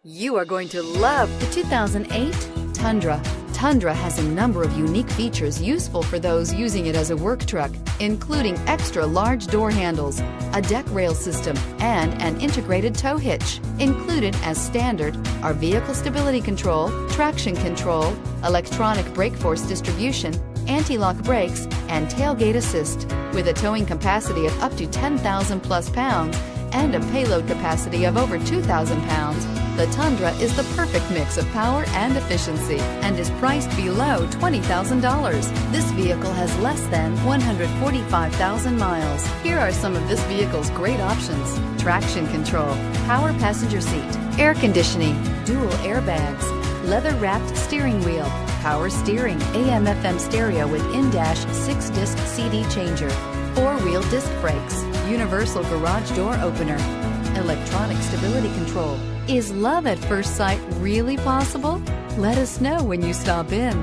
You are going to love the 2008 Tundra. Tundra has a number of unique features useful for those using it as a work truck, including extra large door handles, a deck rail system, and an integrated tow hitch. Included as standard are vehicle stability control, traction control, electronic brake force distribution, anti-lock brakes, and tailgate assist. With a towing capacity of up to 10,000 plus pounds and a payload capacity of over 2,000 pounds, the Tundra is the perfect mix of power and efficiency and is priced below $20,000. This vehicle has less than 145,000 miles. Here are some of this vehicle's great options: traction control, power passenger seat, air conditioning, dual airbags, leather-wrapped steering wheel, power steering, AM/FM stereo with in-dash 6-disc CD changer, 4-wheel disc brakes, universal garage door opener, electronic stability control. Is love at first sight really possible? Let us know when you stop in.